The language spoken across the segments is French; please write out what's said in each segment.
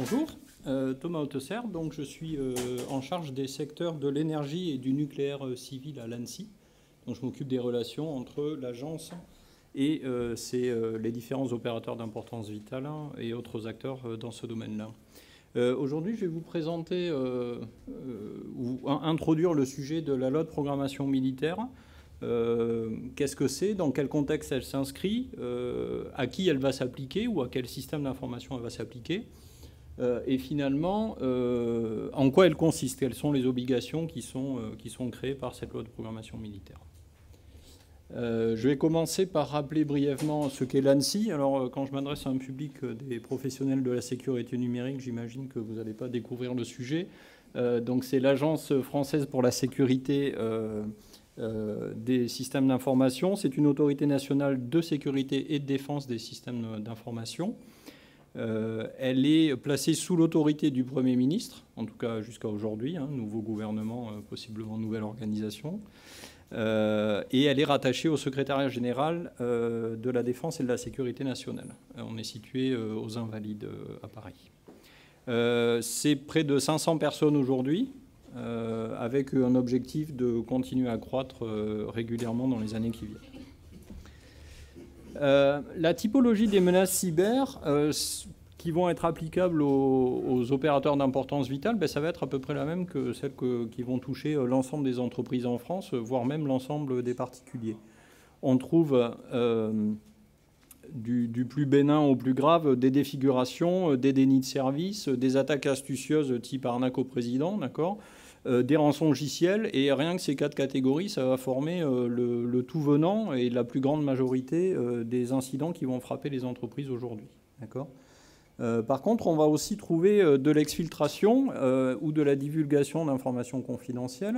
Bonjour, Thomas Hautesser, donc je suis en charge des secteurs de l'énergie et du nucléaire civil à l'ANSSI. Donc je m'occupe des relations entre l'agence et les différents opérateurs d'importance vitale et autres acteurs dans ce domaine-là. Aujourd'hui, je vais vous présenter ou introduire le sujet de la loi de programmation militaire. Qu'est-ce que c'est, dans quel contexte elle s'inscrit, à qui elle va s'appliquer ou à quel système d'information elle va s'appliquer, et finalement en quoi elle consiste, quelles sont les obligations qui sont créées par cette loi de programmation militaire. Je vais commencer par rappeler brièvement ce qu'est l'ANSSI. Alors, quand je m'adresse à un public des professionnels de la sécurité numérique, j'imagine que vous n'allez pas découvrir le sujet. Donc, c'est l'Agence française pour la sécurité des systèmes d'information. C'est une autorité nationale de sécurité et de défense des systèmes d'information. Elle est placée sous l'autorité du Premier ministre, en tout cas jusqu'à aujourd'hui, nouveau gouvernement, possiblement nouvelle organisation. Et elle est rattachée au secrétariat général de la Défense et de la Sécurité nationale. On est situé aux Invalides à Paris. C'est près de 500 personnes aujourd'hui, avec un objectif de continuer à croître régulièrement dans les années qui viennent. La typologie des menaces cyber qui vont être applicables aux opérateurs d'importance vitale, ça va être à peu près la même que celles qui vont toucher l'ensemble des entreprises en France, voire même l'ensemble des particuliers. On trouve du plus bénin au plus grave des défigurations, des dénis de service, des attaques astucieuses type arnaque au président, d'accord, des rançongiciels, et rien que ces quatre catégories, ça va former le tout venant et la plus grande majorité des incidents qui vont frapper les entreprises aujourd'hui, d'accord. Par contre, on va aussi trouver de l'exfiltration ou de la divulgation d'informations confidentielles.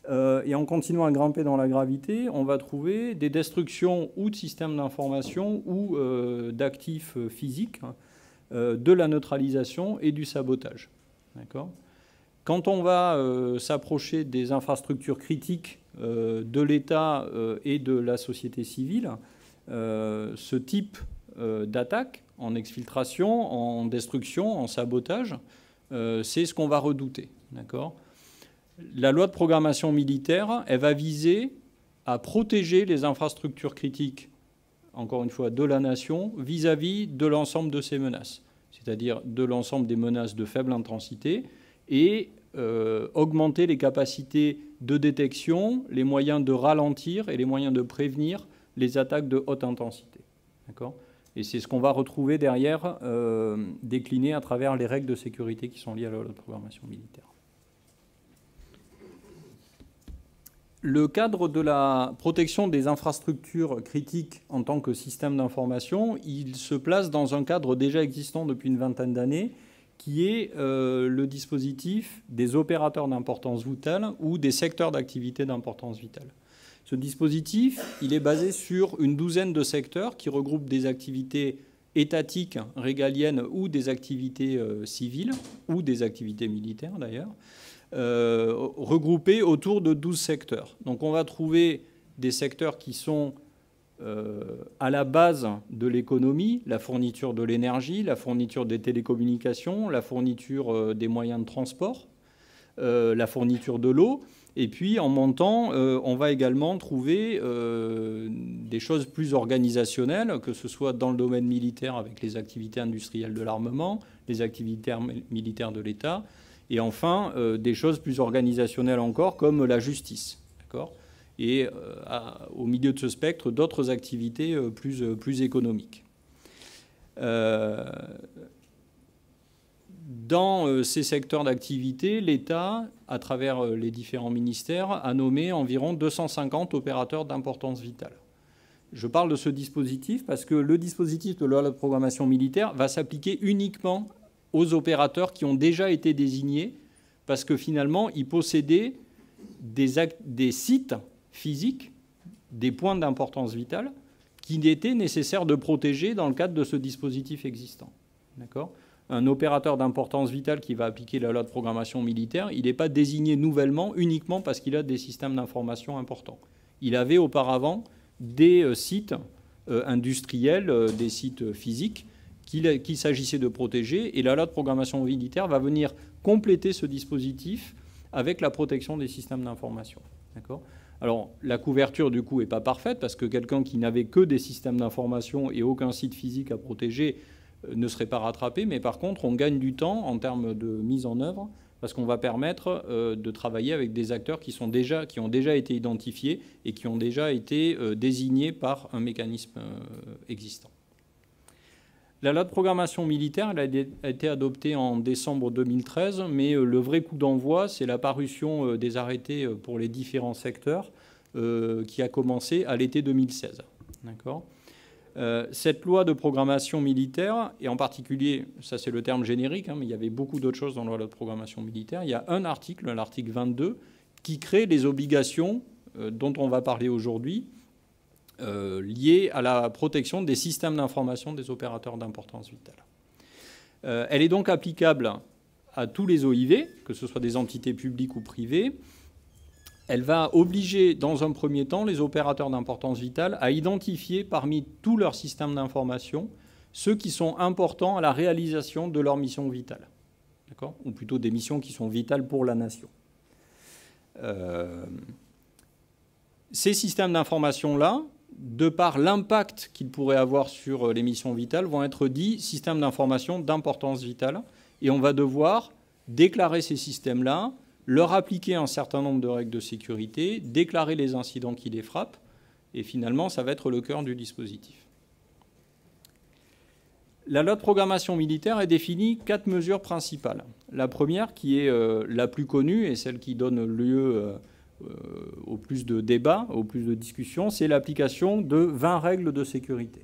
Et en continuant à grimper dans la gravité, on va trouver des destructions ou de systèmes d'information ou d'actifs physiques, de la neutralisation et du sabotage. D'accord ? Quand on va s'approcher des infrastructures critiques de l'État et de la société civile, ce type d'attaque en exfiltration, en destruction, en sabotage, c'est ce qu'on va redouter. D'accord ? La loi de programmation militaire, elle va viser à protéger les infrastructures critiques, encore une fois, de la nation, vis-à-vis de l'ensemble de ces menaces, c'est-à-dire de l'ensemble des menaces de faible intensité, et augmenter les capacités de détection, les moyens de ralentir et les moyens de prévenir les attaques de haute intensité. D'accord ? Et c'est ce qu'on va retrouver derrière, décliné à travers les règles de sécurité qui sont liées à la loi de programmation militaire. Le cadre de la protection des infrastructures critiques en tant que système d'information, il se place dans un cadre déjà existant depuis une vingtaine d'années, qui est le dispositif des opérateurs d'importance vitale ou des secteurs d'activité d'importance vitale. Ce dispositif, il est basé sur une douzaine de secteurs qui regroupent des activités étatiques, régaliennes ou des activités civiles ou des activités militaires d'ailleurs, regroupés autour de 12 secteurs. Donc on va trouver des secteurs qui sont à la base de l'économie, la fourniture de l'énergie, la fourniture des télécommunications, la fourniture des moyens de transport, la fourniture de l'eau. Et puis, en montant, on va également trouver des choses plus organisationnelles, que ce soit dans le domaine militaire avec les activités industrielles de l'armement, les activités militaires de l'État, et enfin, des choses plus organisationnelles encore, comme la justice. D'accord ? Et au milieu de ce spectre, d'autres activités plus économiques. Dans ces secteurs d'activité, l'État, à travers les différents ministères, a nommé environ 250 opérateurs d'importance vitale. Je parle de ce dispositif parce que le dispositif de la loi de programmation militaire va s'appliquer uniquement aux opérateurs qui ont déjà été désignés, parce que finalement, ils possédaient des sites physiques, des points d'importance vitale, qu'il était nécessaire de protéger dans le cadre de ce dispositif existant. D'accord ? Un opérateur d'importance vitale qui va appliquer la loi de programmation militaire, il n'est pas désigné nouvellement uniquement parce qu'il a des systèmes d'information importants. Il avait auparavant des sites industriels, des sites physiques qu'il s'agissait de protéger, et la loi de programmation militaire va venir compléter ce dispositif avec la protection des systèmes d'information. D'accord ? Alors, la couverture, du coup, n'est pas parfaite, parce que quelqu'un qui n'avait que des systèmes d'information et aucun site physique à protéger ne serait pas rattrapé, mais par contre, on gagne du temps en termes de mise en œuvre, parce qu'on va permettre de travailler avec des acteurs qui ont déjà été identifiés et qui ont déjà été désignés par un mécanisme existant. La loi de programmation militaire, elle a été adoptée en décembre 2013, mais le vrai coup d'envoi, c'est la parution des arrêtés pour les différents secteurs qui a commencé à l'été 2016. D'accord ? Cette loi de programmation militaire, et en particulier, ça c'est le terme générique, mais il y avait beaucoup d'autres choses dans la loi de programmation militaire, il y a un article, l'article 22, qui crée les obligations dont on va parler aujourd'hui, liées à la protection des systèmes d'information des opérateurs d'importance vitale. Elle est donc applicable à tous les OIV, que ce soit des entités publiques ou privées. Elle va obliger, dans un premier temps, les opérateurs d'importance vitale à identifier parmi tous leurs systèmes d'information ceux qui sont importants à la réalisation de leur mission vitale. D'accord ? Ou plutôt des missions qui sont vitales pour la nation. Ces systèmes d'information-là, de par l'impact qu'ils pourraient avoir sur les missions vitales, vont être dits systèmes d'information d'importance vitale. Et on va devoir déclarer ces systèmes-là, leur appliquer un certain nombre de règles de sécurité, déclarer les incidents qui les frappent, et finalement, ça va être le cœur du dispositif. La loi de programmation militaire a défini 4 mesures principales. La première, qui est la plus connue et celle qui donne lieu au plus de débats, au plus de discussions, c'est l'application de 20 règles de sécurité.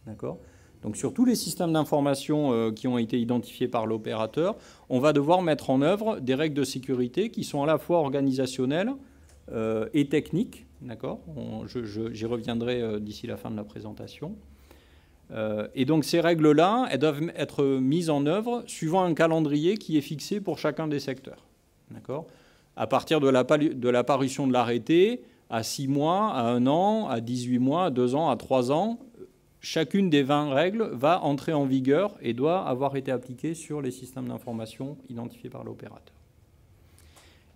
D'accord ? Donc sur tous les systèmes d'information qui ont été identifiés par l'opérateur, on va devoir mettre en œuvre des règles de sécurité qui sont à la fois organisationnelles et techniques. D'accord ? J'y reviendrai d'ici la fin de la présentation. Et donc ces règles-là, elles doivent être mises en œuvre suivant un calendrier qui est fixé pour chacun des secteurs. D'accord ? À partir de la parution de l'arrêté, à 6 mois, à 1 an, à 18 mois, à 2 ans, à 3 ans, chacune des 20 règles va entrer en vigueur et doit avoir été appliquée sur les systèmes d'information identifiés par l'opérateur.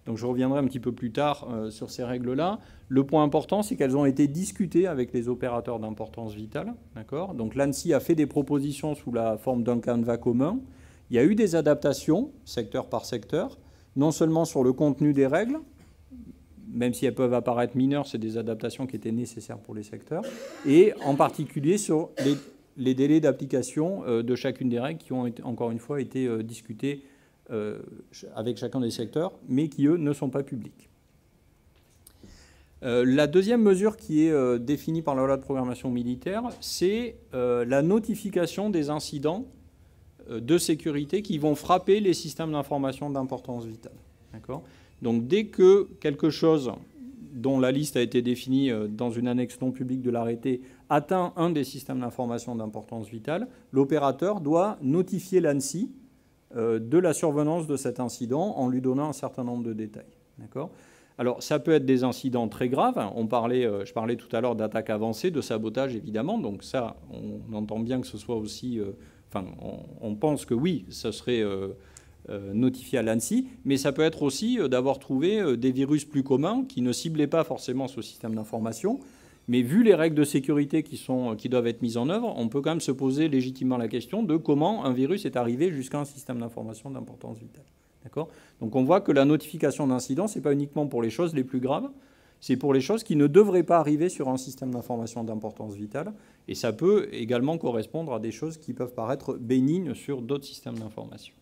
Donc je reviendrai un petit peu plus tard sur ces règles-là. Le point important, c'est qu'elles ont été discutées avec les opérateurs d'importance vitale. D'accord ? Donc l'ANSSI a fait des propositions sous la forme d'un canevas commun. Il y a eu des adaptations, secteur par secteur, non seulement sur le contenu des règles, même si elles peuvent apparaître mineures, c'est des adaptations qui étaient nécessaires pour les secteurs, et en particulier sur les délais d'application de chacune des règles qui ont, encore une fois, été discutées avec chacun des secteurs, mais qui, eux, ne sont pas publics. La deuxième mesure qui est définie par la loi de programmation militaire, c'est la notification des incidents de sécurité qui vont frapper les systèmes d'information d'importance vitale. D'accord ? Donc dès que quelque chose dont la liste a été définie dans une annexe non publique de l'arrêté atteint un des systèmes d'information d'importance vitale, l'opérateur doit notifier l'ANSSI de la survenance de cet incident en lui donnant un certain nombre de détails. D'accord ? Alors ça peut être des incidents très graves. Je parlais tout à l'heure d'attaques avancées, de sabotage évidemment. Donc ça, on entend bien que ce soit aussi... on pense que oui, ça serait... notifié à l'ANSSI, mais ça peut être aussi d'avoir trouvé des virus plus communs qui ne ciblaient pas forcément ce système d'information, mais vu les règles de sécurité qui doivent être mises en œuvre, on peut quand même se poser légitimement la question de comment un virus est arrivé jusqu'à un système d'information d'importance vitale. D'accord ? Donc on voit que la notification d'incident, ce n'est pas uniquement pour les choses les plus graves, c'est pour les choses qui ne devraient pas arriver sur un système d'information d'importance vitale, et ça peut également correspondre à des choses qui peuvent paraître bénignes sur d'autres systèmes d'information.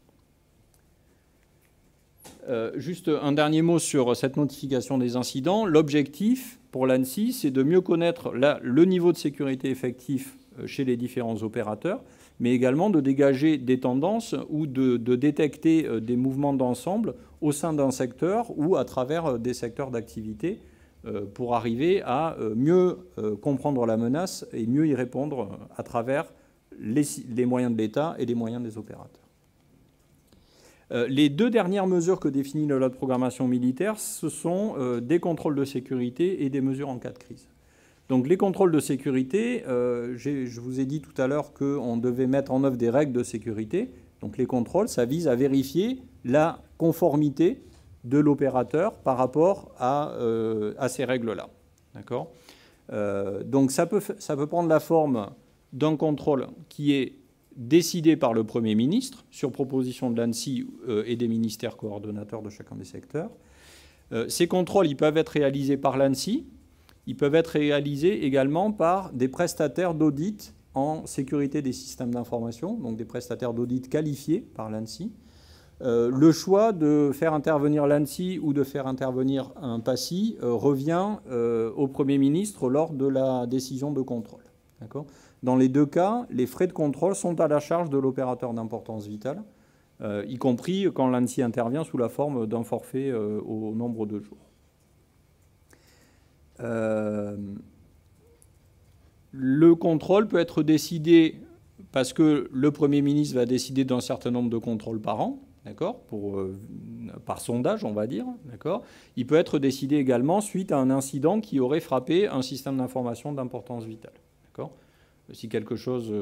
Juste un dernier mot sur cette notification des incidents. L'objectif pour l'ANSSI, c'est de mieux connaître le niveau de sécurité effectif chez les différents opérateurs, mais également de dégager des tendances ou de détecter des mouvements d'ensemble au sein d'un secteur ou à travers des secteurs d'activité pour arriver à mieux comprendre la menace et mieux y répondre à travers les moyens de l'État et les moyens des opérateurs. Les 2 dernières mesures que définit la loi de programmation militaire, ce sont des contrôles de sécurité et des mesures en cas de crise. Donc les contrôles de sécurité, je vous ai dit tout à l'heure qu'on devait mettre en œuvre des règles de sécurité. Donc les contrôles, ça vise à vérifier la conformité de l'opérateur par rapport à ces règles-là. D'accord ? Donc ça peut prendre la forme d'un contrôle qui est décidé par le Premier ministre sur proposition de l'ANSSI et des ministères coordonnateurs de chacun des secteurs. Ces contrôles, ils peuvent être réalisés par l'ANSSI. Ils peuvent être réalisés également par des prestataires d'audit en sécurité des systèmes d'information, donc des prestataires d'audit qualifiés par l'ANSSI. Le choix de faire intervenir l'ANSSI ou de faire intervenir un PASSI revient au Premier ministre lors de la décision de contrôle. D'accord ? Dans les deux cas, les frais de contrôle sont à la charge de l'opérateur d'importance vitale, y compris quand l'ANSSI intervient sous la forme d'un forfait au nombre de jours. Le contrôle peut être décidé parce que le Premier ministre va décider d'un certain nombre de contrôles par an, d'accord, par sondage, on va dire, d'accord. Il peut être décidé également suite à un incident qui aurait frappé un système d'information d'importance vitale, d'accord. Si quelque chose,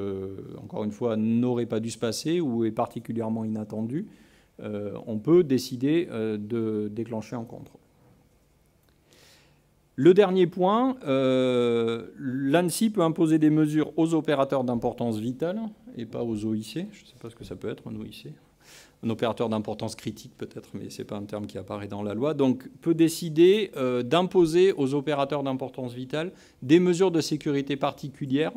encore une fois, n'aurait pas dû se passer ou est particulièrement inattendu, on peut décider de déclencher un contrôle. Le dernier point, l'ANSSI peut imposer des mesures aux opérateurs d'importance vitale et pas aux OIC. Je ne sais pas ce que ça peut être, un OIC. Un opérateur d'importance critique peut-être, mais ce n'est pas un terme qui apparaît dans la loi. Donc, peut décider d'imposer aux opérateurs d'importance vitale des mesures de sécurité particulières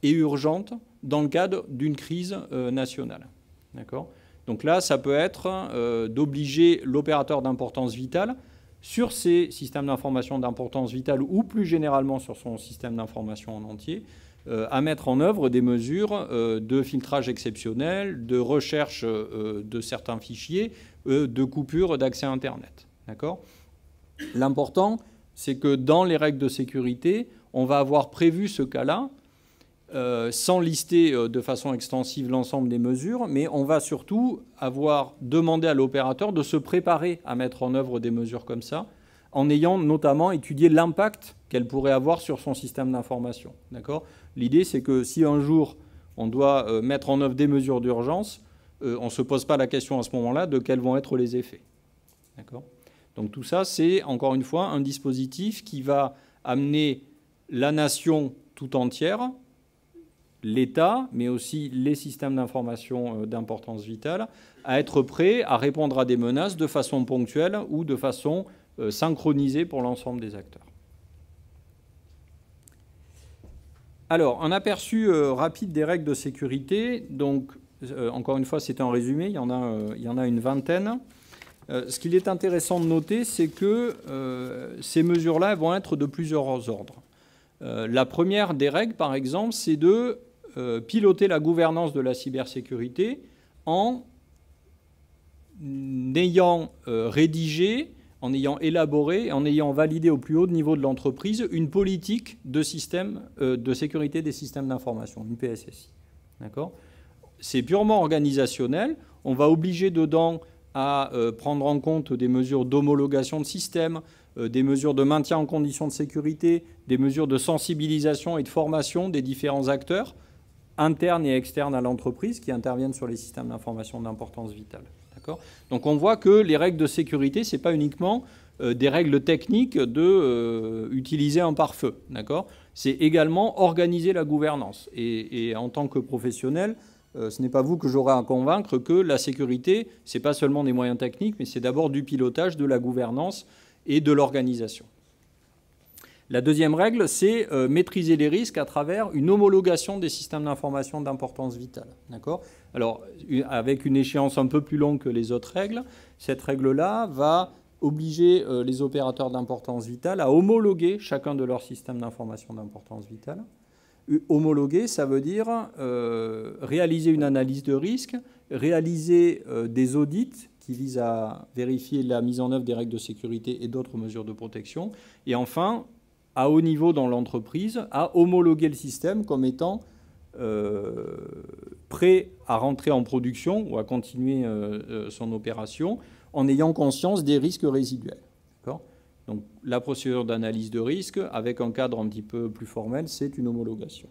et urgentes dans le cadre d'une crise nationale. D'accord ? Donc là, ça peut être d'obliger l'opérateur d'importance vitale sur ces systèmes d'information d'importance vitale ou plus généralement sur son système d'information en entier, à mettre en œuvre des mesures de filtrage exceptionnel, de recherche de certains fichiers, de coupure d'accès à Internet. D'accord ? L'important, c'est que dans les règles de sécurité, on va avoir prévu ce cas-là, sans lister de façon extensive l'ensemble des mesures, mais on va surtout avoir demandé à l'opérateur de se préparer à mettre en œuvre des mesures comme ça, en ayant notamment étudié l'impact qu'elle pourrait avoir sur son système d'information. D'accord ? L'idée, c'est que si un jour on doit mettre en œuvre des mesures d'urgence, on ne se pose pas la question à ce moment-là de quels vont être les effets. D'accord ? Donc tout ça, c'est encore une fois un dispositif qui va amener la nation tout entière, l'État, mais aussi les systèmes d'information d'importance vitale, à être prêts à répondre à des menaces de façon ponctuelle ou de façon synchronisée pour l'ensemble des acteurs. Alors, un aperçu rapide des règles de sécurité. Donc, encore une fois, c'est un résumé, il y en a une vingtaine. Ce qu'il est intéressant de noter, c'est que ces mesures-là vont être de plusieurs ordres. La première des règles, par exemple, c'est de piloter la gouvernance de la cybersécurité en ayant rédigé, en ayant élaboré, en ayant validé au plus haut niveau de l'entreprise une politique de sécurité des systèmes d'information, une PSSI. D'accord ? C'est purement organisationnel. On va obliger dedans à prendre en compte des mesures d'homologation de système, des mesures de maintien en conditions de sécurité, des mesures de sensibilisation et de formation des différents acteurs, internes et externes à l'entreprise, qui interviennent sur les systèmes d'information d'importance vitale. D'accord ? Donc on voit que les règles de sécurité, ce n'est pas uniquement des règles techniques d'utiliser un pare-feu. D'accord ? C'est également organiser la gouvernance. Et en tant que professionnel, ce n'est pas vous que j'aurai à convaincre que la sécurité, ce n'est pas seulement des moyens techniques, mais c'est d'abord du pilotage, de la gouvernance et de l'organisation. La deuxième règle, c'est maîtriser les risques à travers une homologation des systèmes d'information d'importance vitale. D'accord ? Alors, avec une échéance un peu plus longue que les autres règles, cette règle-là va obliger les opérateurs d'importance vitale à homologuer chacun de leurs systèmes d'information d'importance vitale. Homologuer, ça veut dire réaliser une analyse de risque, réaliser des audits qui visent à vérifier la mise en œuvre des règles de sécurité et d'autres mesures de protection, et enfin, à haut niveau dans l'entreprise, à homologuer le système comme étant prêt à rentrer en production ou à continuer son opération en ayant conscience des risques résiduels. Donc la procédure d'analyse de risque, avec un cadre un petit peu plus formel, c'est une homologation.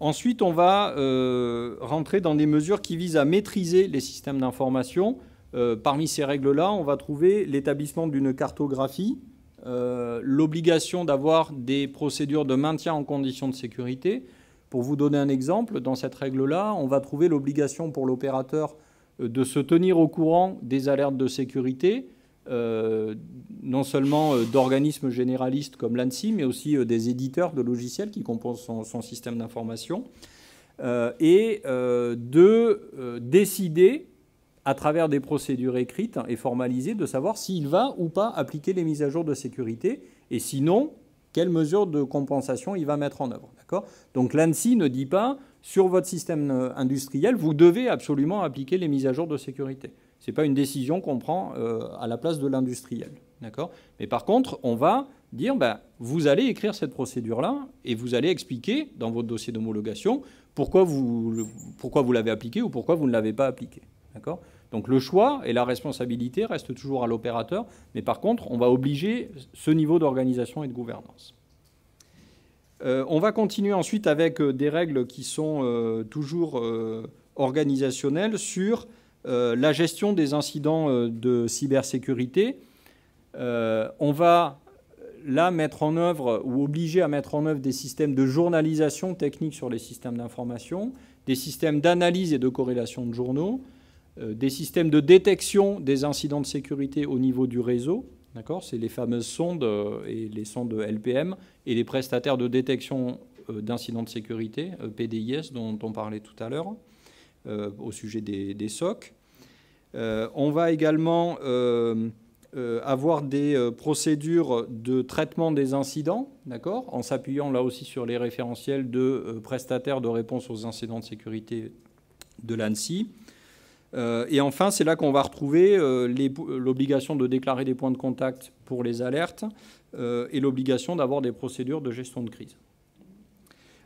Ensuite, on va rentrer dans des mesures qui visent à maîtriser les systèmes d'information. Parmi ces règles-là, on va trouver l'établissement d'une cartographie, l'obligation d'avoir des procédures de maintien en conditions de sécurité. Pour vous donner un exemple, dans cette règle-là, on va trouver l'obligation pour l'opérateur de se tenir au courant des alertes de sécurité, non seulement d'organismes généralistes comme l'ANSSI, mais aussi des éditeurs de logiciels qui composent son système d'information, et de décider, à travers des procédures écrites et formalisées, de savoir s'il va ou pas appliquer les mises à jour de sécurité, et sinon, quelles mesures de compensation il va mettre en œuvre. Donc l'ANSSI ne dit pas, sur votre système industriel, vous devez absolument appliquer les mises à jour de sécurité. Ce n'est pas une décision qu'on prend à la place de l'industriel. Mais par contre, on va dire, vous allez écrire cette procédure-là et vous allez expliquer dans votre dossier d'homologation pourquoi vous l'avez appliqué ou pourquoi vous ne l'avez pas appliqué. Donc le choix et la responsabilité restent toujours à l'opérateur, mais par contre, on va obliger ce niveau d'organisation et de gouvernance. On va continuer ensuite avec des règles qui sont toujours organisationnelles sur la gestion des incidents de cybersécurité. On va là mettre en œuvre ou obliger à mettre en œuvre des systèmes de journalisation technique sur les systèmes d'information, des systèmes d'analyse et de corrélation de journaux, des systèmes de détection des incidents de sécurité au niveau du réseau. C'est les fameuses sondes et les sondes LPM et les prestataires de détection d'incidents de sécurité, PDIS, dont on parlait tout à l'heure, au sujet des SOC. On va également avoir des procédures de traitement des incidents, en s'appuyant là aussi sur les référentiels de prestataires de réponse aux incidents de sécurité de l'ANSSI. Et enfin, c'est là qu'on va retrouver l'obligation de déclarer des points de contact pour les alertes et l'obligation d'avoir des procédures de gestion de crise.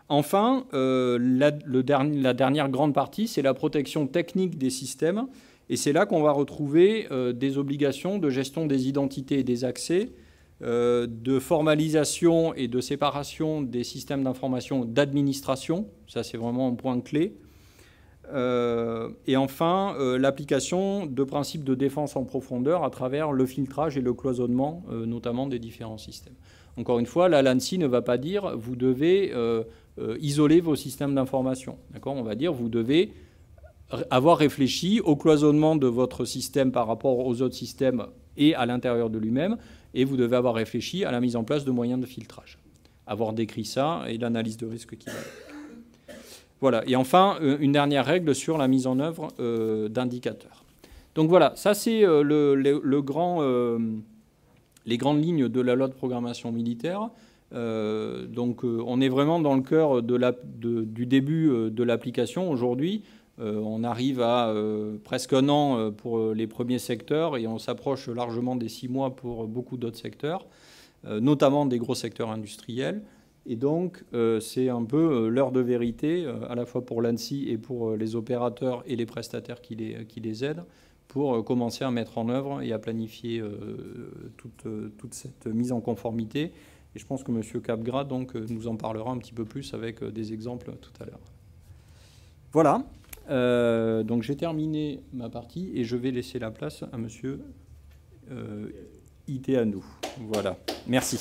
Enfin, la dernière grande partie, c'est la protection technique des systèmes. Et c'est là qu'on va retrouver des obligations de gestion des identités et des accès, de formalisation et de séparation des systèmes d'information d'administration. Ça, c'est vraiment un point clé. Et enfin, l'application de principes de défense en profondeur à travers le filtrage et le cloisonnement, notamment des différents systèmes. Encore une fois, là, l'ANSSI ne va pas dire vous devez isoler vos systèmes d'information. On va dire vous devez avoir réfléchi au cloisonnement de votre système par rapport aux autres systèmes et à l'intérieur de lui-même, et vous devez avoir réfléchi à la mise en place de moyens de filtrage. Avoir décrit ça et l'analyse de risque qui va avec. Voilà. Et enfin, une dernière règle sur la mise en œuvre d'indicateurs. Donc voilà, ça c'est les grandes lignes de la loi de programmation militaire. Donc on est vraiment dans le cœur du début de l'application aujourd'hui. On arrive à presque un an pour les premiers secteurs et on s'approche largement des 6 mois pour beaucoup d'autres secteurs, notamment des gros secteurs industriels. Et donc, c'est un peu l'heure de vérité, à la fois pour l'ANSSI et pour les opérateurs et les prestataires qui les aident, pour commencer à mettre en œuvre et à planifier toute cette mise en conformité. Et je pense que M. Capgras donc, nous en parlera un petit peu plus avec des exemples tout à l'heure. Voilà. Donc, j'ai terminé ma partie et je vais laisser la place à M. Iteanu. Voilà. Merci.